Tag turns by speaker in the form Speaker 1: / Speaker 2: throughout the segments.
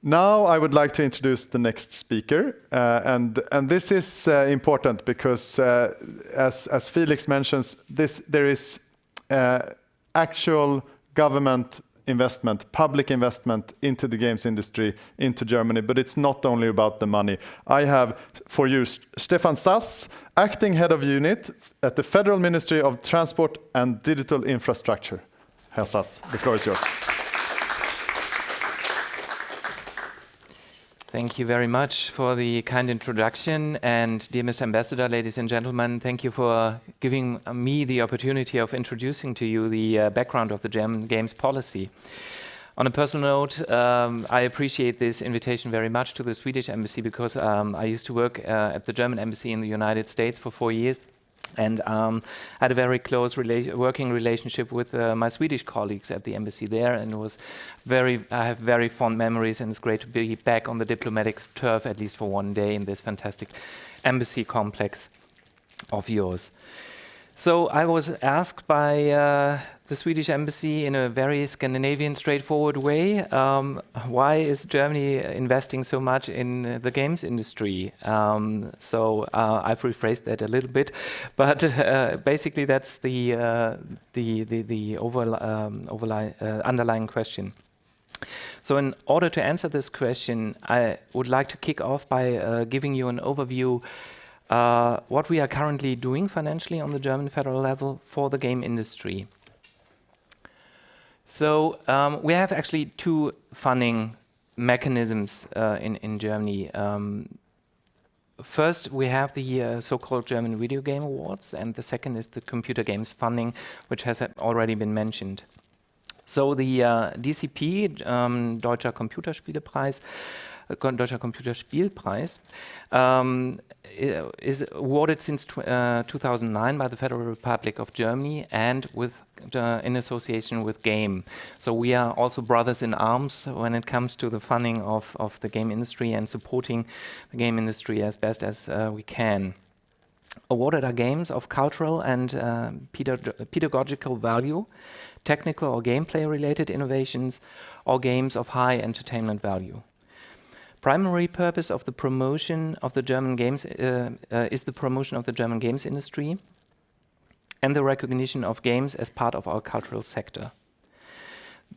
Speaker 1: Now I would like to introduce the next speaker, and this is important because, as Felix mentions, there is actual government investment, public investment into the games industry, into Germany, but it's not only about the money. I have for you Stephan Zaß, acting head of unit at the Federal Ministry of Transport and Digital Infrastructure. Herr Zaß, the floor is yours.
Speaker 2: Thank you very much for the kind introduction, and dear Mr. Ambassador, ladies and gentlemen, thank you for giving me the opportunity of introducing to you the background of the German games policy. On a personal note, I appreciate this invitation very much to the Swedish Embassy because I used to work at the German Embassy in the United States for 4 years. And I had a very close working relationship with my Swedish colleagues at the embassy there, and I have very fond memories, and it's great to be back on the diplomatic turf, at least for one day, in this fantastic embassy complex of yours. So I was asked by the Swedish Embassy in a very Scandinavian, straightforward way, why is Germany investing so much in the games industry? So I've rephrased that a little bit, but basically that's the underlying question. So in order to answer this question, I would like to kick off by giving you an overview what we are currently doing financially on the German federal level for the game industry. So we have actually two funding mechanisms in Germany. First, we have the so-called German Video Game Awards, and the second is the computer games funding, which has already been mentioned. So the DCP, Deutscher Computerspielpreis, is awarded since 2009 by the Federal Republic of Germany and in association with Game. So we are also brothers in arms when it comes to the funding of the game industry and supporting the game industry as best as we can. Awarded are games of cultural and pedagogical value, technical or gameplay-related innovations, or games of high entertainment value. Primary purpose of the promotion of the German games is the promotion of the German games industry and the recognition of games as part of our cultural sector.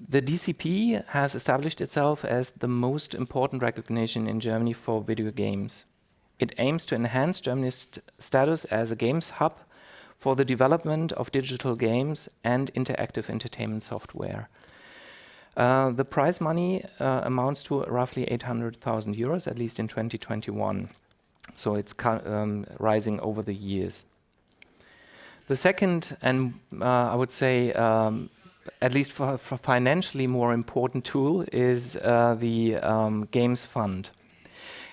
Speaker 2: The DCP has established itself as the most important recognition in Germany for video games. It aims to enhance Germany's status as a games hub for the development of digital games and interactive entertainment software. The prize money amounts to roughly 800,000 euros, at least in 2021. So it's rising over the years. The second, and I would say, at least for financially more important tool, is the Games Fund.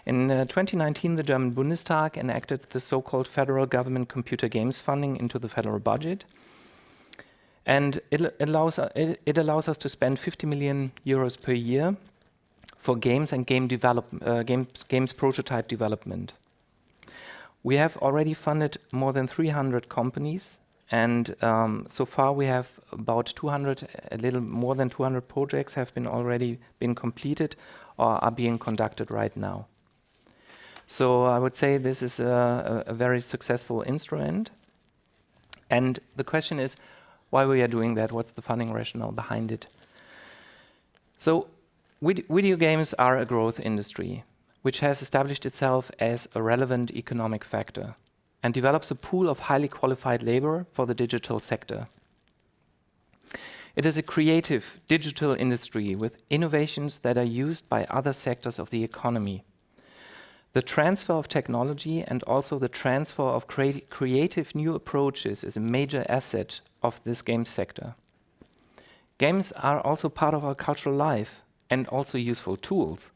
Speaker 2: In 2019, the German Bundestag enacted the so-called federal government computer games funding into the federal budget. And it allows us to spend 50 million euros per year for games and games prototype development. We have already funded more than 300 companies, and so far we have about a little more than 200 projects have already been completed or are being conducted right now. So I would say this is a very successful instrument. And the question is, why we are doing that? What's the funding rationale behind it? So video games are a growth industry, which has established itself as a relevant economic factor and develops a pool of highly qualified labor for the digital sector. It is a creative digital industry with innovations that are used by other sectors of the economy. The transfer of technology and also the transfer of creative new approaches is a major asset of this game sector. Games are also part of our cultural life and also useful tools.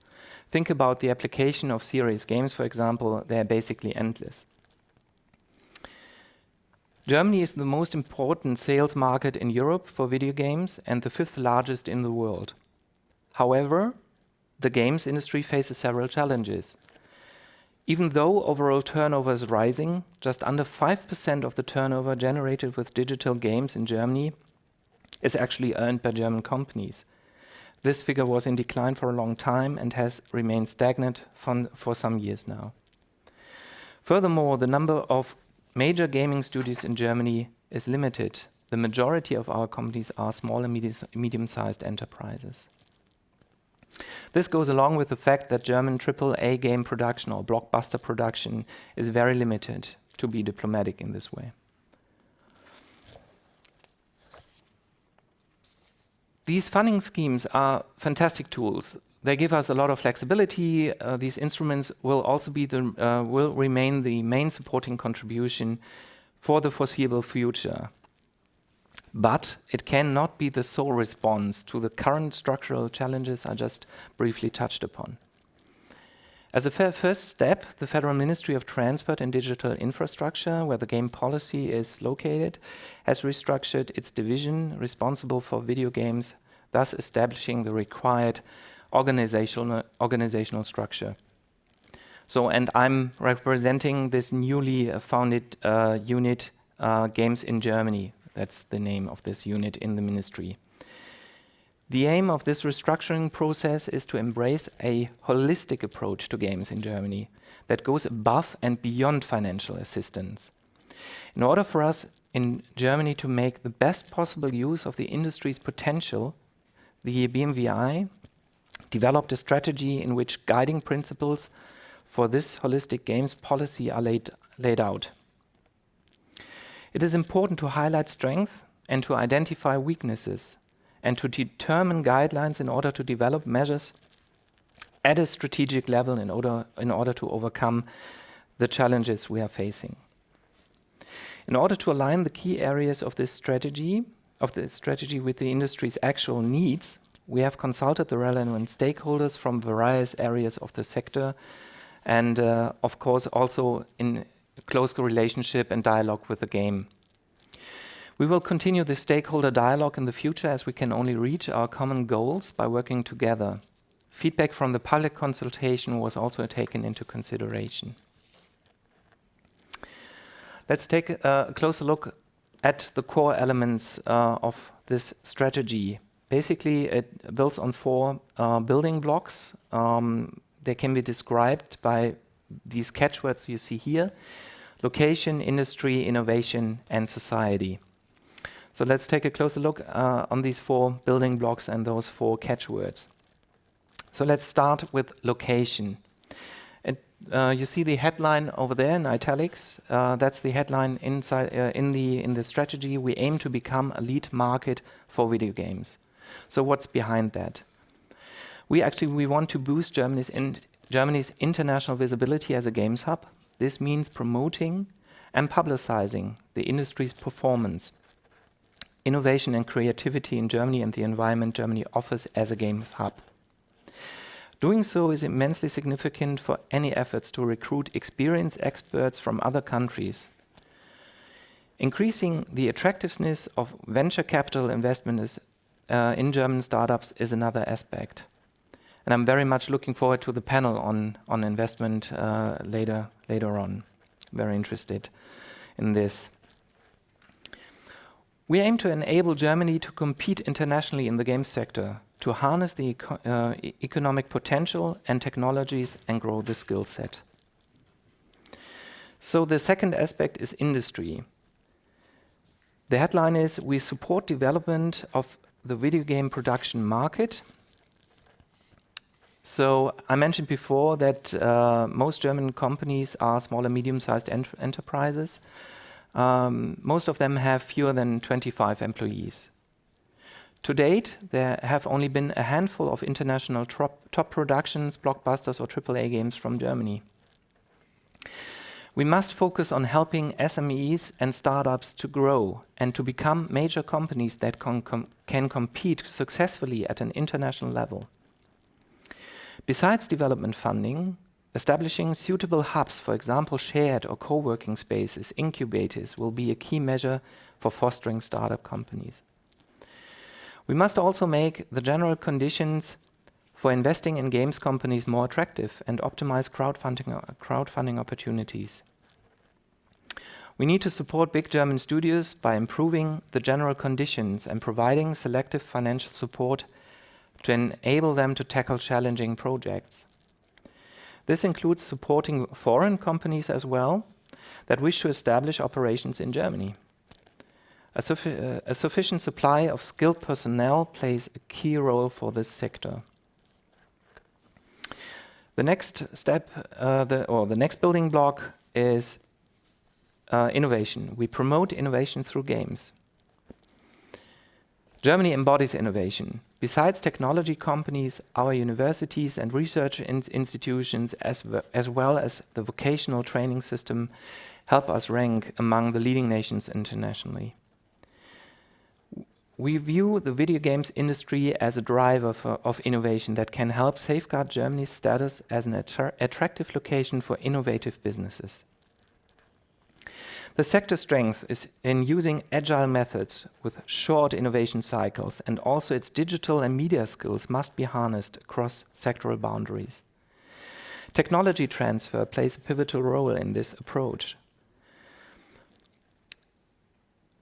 Speaker 2: Think about the application of serious games, for example, they're basically endless. Germany is the most important sales market in Europe for video games and the 5th largest in the world. However, the games industry faces several challenges. Even though overall turnover is rising, just under 5% of the turnover generated with digital games in Germany is actually earned by German companies. This figure was in decline for a long time and has remained stagnant for some years now. Furthermore, the number of major gaming studios in Germany is limited. The majority of our companies are small and medium-sized enterprises. This goes along with the fact that German AAA game production or blockbuster production is very limited, to be diplomatic in this way. These funding schemes are fantastic tools. They give us a lot of flexibility. These instruments will also will remain the main supporting contribution for the foreseeable future. But it cannot be the sole response to the current structural challenges I just briefly touched upon. As a first step, the Federal Ministry of Transport and Digital Infrastructure, where the game policy is located, has restructured its division responsible for video games, thus establishing the required organizational structure. So, and I'm representing this newly founded unit, Games in Germany. That's the name of this unit in the ministry. The aim of this restructuring process is to embrace a holistic approach to games in Germany that goes above and beyond financial assistance. In order for us in Germany to make the best possible use of the industry's potential, the BMWI developed a strategy in which guiding principles for this holistic games policy are laid out. It is important to highlight strengths and to identify weaknesses and to determine guidelines in order to develop measures at a strategic level in order to overcome the challenges we are facing. In order to align the key areas of this strategy with the industry's actual needs, we have consulted the relevant stakeholders from various areas of the sector and, of course, also in close relationship and dialogue with the game. We will continue the stakeholder dialogue in the future as we can only reach our common goals by working together. Feedback from the public consultation was also taken into consideration. Let's take a closer look at the core elements of this strategy. Basically, it builds on 4 building blocks. They can be described by these catchwords you see here: location, industry, innovation, and society. So let's take a closer look on these 4 building blocks and those 4 catchwords. So let's start with location. You see the headline over there in italics. That's the headline inside in the strategy. We aim to become a lead market for video games. So what's behind that? We want to boost Germany's international visibility as a games hub. This means promoting and publicizing the industry's performance, innovation and creativity in Germany and the environment Germany offers as a games hub. Doing so is immensely significant for any efforts to recruit experienced experts from other countries. Increasing the attractiveness of venture capital investment in German startups is another aspect. And I'm very much looking forward to the panel on investment later on. Very interested in this. We aim to enable Germany to compete internationally in the games sector, to harness the economic potential and technologies and grow the skill set. So the second aspect is industry. The headline is: we support development of the video game production market. So I mentioned before that most German companies are small and medium-sized enterprises. Most of them have fewer than 25 employees. To date, there have only been a handful of international top productions, blockbusters or AAA games from Germany. We must focus on helping SMEs and startups to grow and to become major companies that can compete successfully at an international level. Besides development funding, establishing suitable hubs, for example, shared or co-working spaces, incubators, will be a key measure for fostering startup companies. We must also make the general conditions for investing in games companies more attractive and optimize crowdfunding opportunities. We need to support big German studios by improving the general conditions and providing selective financial support to enable them to tackle challenging projects. This includes supporting foreign companies as well that wish to establish operations in Germany. A sufficient supply of skilled personnel plays a key role for this sector. The next step, the next building block is innovation. We promote innovation through games. Germany embodies innovation. Besides technology companies, our universities and research institutions, as well as the vocational training system, help us rank among the leading nations internationally. We view the video games industry as a driver of innovation that can help safeguard Germany's status as an attractive location for innovative businesses. The sector's strength is in using agile methods with short innovation cycles, and also its digital and media skills must be harnessed across sectoral boundaries. Technology transfer plays a pivotal role in this approach.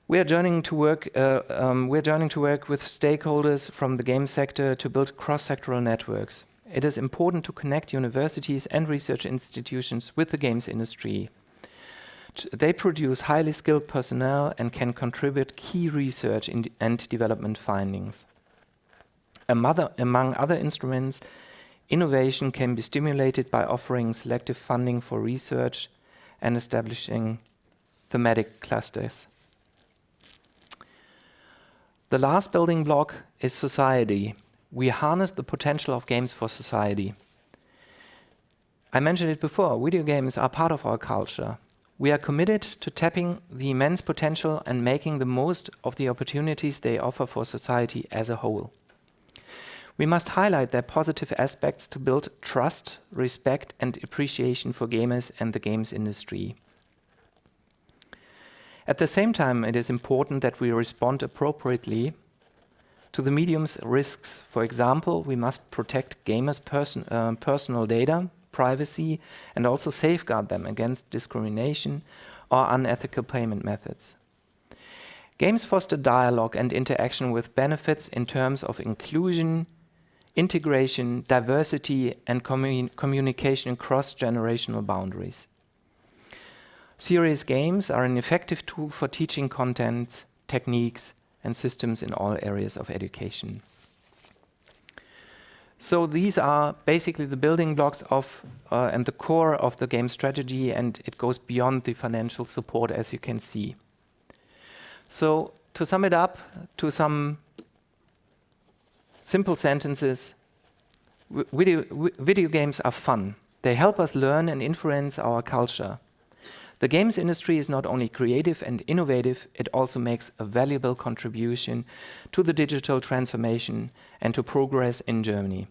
Speaker 2: We are journeying to work with stakeholders from the game sector to build cross-sectoral networks. It is important to connect universities and research institutions with the games industry. They produce highly skilled personnel and can contribute key research and development findings. Among other instruments, innovation can be stimulated by offering selective funding for research and establishing thematic clusters. The last building block is society. We harness the potential of games for society. I mentioned it before, video games are part of our culture. We are committed to tapping the immense potential and making the most of the opportunities they offer for society as a whole. We must highlight their positive aspects to build trust, respect, and appreciation for gamers and the games industry. At the same time, it is important that we respond appropriately to the medium's risks. For example, we must protect gamers' personal data, privacy, and also safeguard them against discrimination or unethical payment methods. Games foster dialogue and interaction with benefits in terms of inclusion, integration, diversity, and communication across generational boundaries. Serious games are an effective tool for teaching contents, techniques, and systems in all areas of education. So these are basically the building blocks of and the core of the game strategy, and it goes beyond the financial support, as you can see. So to sum it up to some simple sentences, video games are fun. They help us learn and influence our culture. The games industry is not only creative and innovative, it also makes a valuable contribution to the digital transformation and to progress in Germany.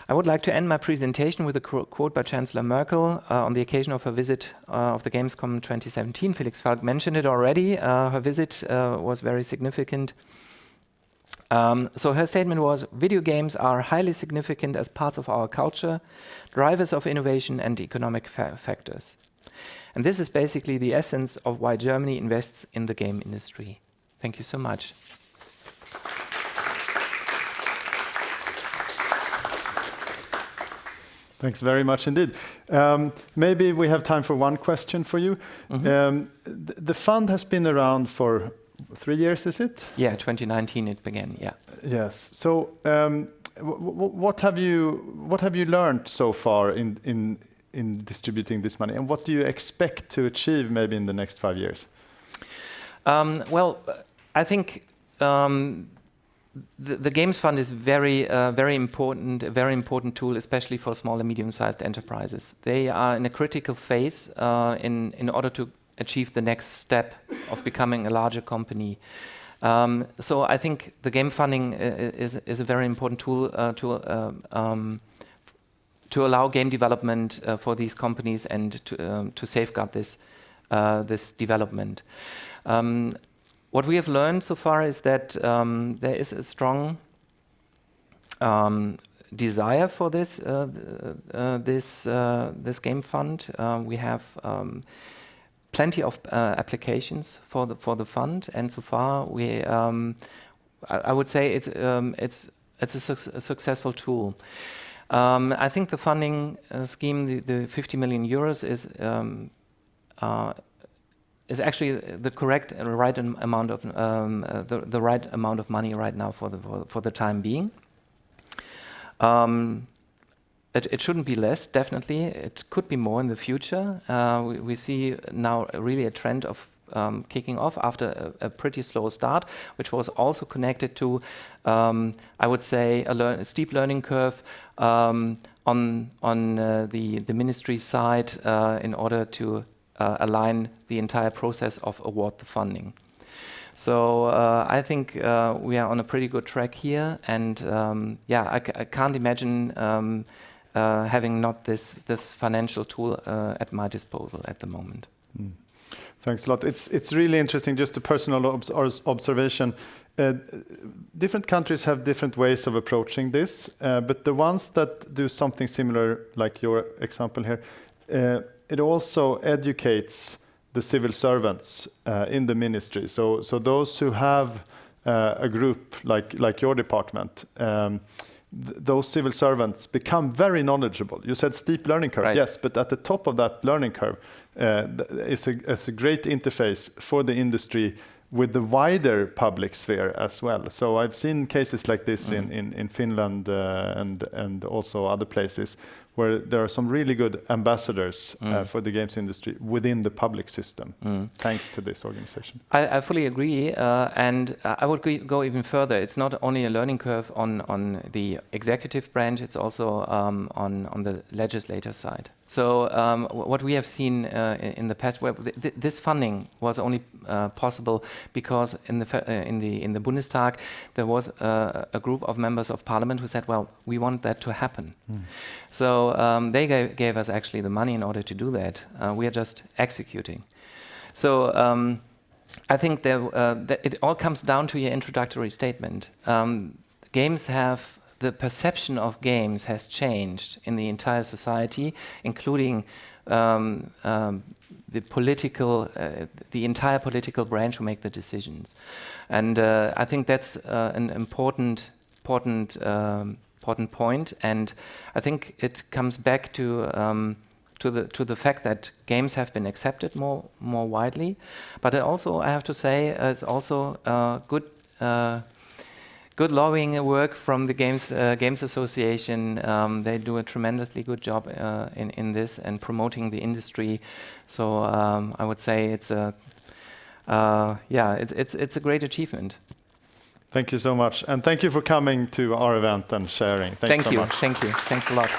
Speaker 2: I would like to end my presentation with a quote by Chancellor Merkel on the occasion of her visit of the Gamescom 2017. Felix Falk mentioned it already. Her visit was very significant. So her statement was, "Video games are highly significant as parts of our culture, drivers of innovation and economic factors." And this is basically the essence of why Germany invests in the game industry. Thank you so much.
Speaker 1: Thanks very much indeed. Maybe we have time for one question for you. The fund has been around for 3 years, is it?
Speaker 2: Yeah, 2019 it began, yeah.
Speaker 1: Yes. So what have you learned so far in distributing this money, and what do you expect to achieve maybe in the next 5 years?
Speaker 2: Well, I think the Games Fund is very important tool, especially for small and medium-sized enterprises. They are in a critical phase in order to achieve the next step of becoming a larger company. So I think the game funding is a very important tool to allow game development for these companies and to safeguard this development. What we have learned so far is that there is a strong desire for this game fund. We have plenty of applications for the fund, and so far I would say it's a successful tool. I think the funding scheme, the 50 million euros, is actually the correct, right amount of the right amount of money right now for the time being. It shouldn't be less, definitely. It could be more in the future. We see now really a trend of kicking off after a pretty slow start, which was also connected to, I would say, a steep learning curve on the ministry side in order to align the entire process of award the funding. So I think we are on a pretty good track here, and I can't imagine having not this financial tool at my disposal at the moment.
Speaker 1: Mm. Thanks a lot. It's really interesting, just a personal observation. Different countries have different ways of approaching this, but the ones that do something similar, like your example here, it also educates the civil servants in the ministry. So those who have a group like your department, those civil servants become very knowledgeable. You said steep learning curve, right. Yes, but at the top of that learning curve is a great interface for the industry with the wider public sphere as well. So I've seen cases like this in Finland and also other places where there are some really good ambassadors for the games industry within the public system, thanks to this organization.
Speaker 2: I fully agree, and I would go even further. It's not only a learning curve on the executive branch, it's also on the legislator side. So what we have seen in the past, this funding was only possible because in the Bundestag there was a group of members of parliament who said, well, we want that to happen. So they gave us actually the money in order to do that. We are just executing. So I think that it all comes down to your introductory statement. The perception of games has changed in the entire society, including the entire political branch who make the decisions. And I think that's an important point, and I think it comes back to the fact that games have been accepted more widely. But I have to say, it's also good lobbying work from the Games Association. They do a tremendously good job in this and promoting the industry. So I would say it's a great achievement.
Speaker 1: Thank you so much, and thank you for coming to our event and sharing. Thanks so much.
Speaker 2: Thank you. Thanks a lot.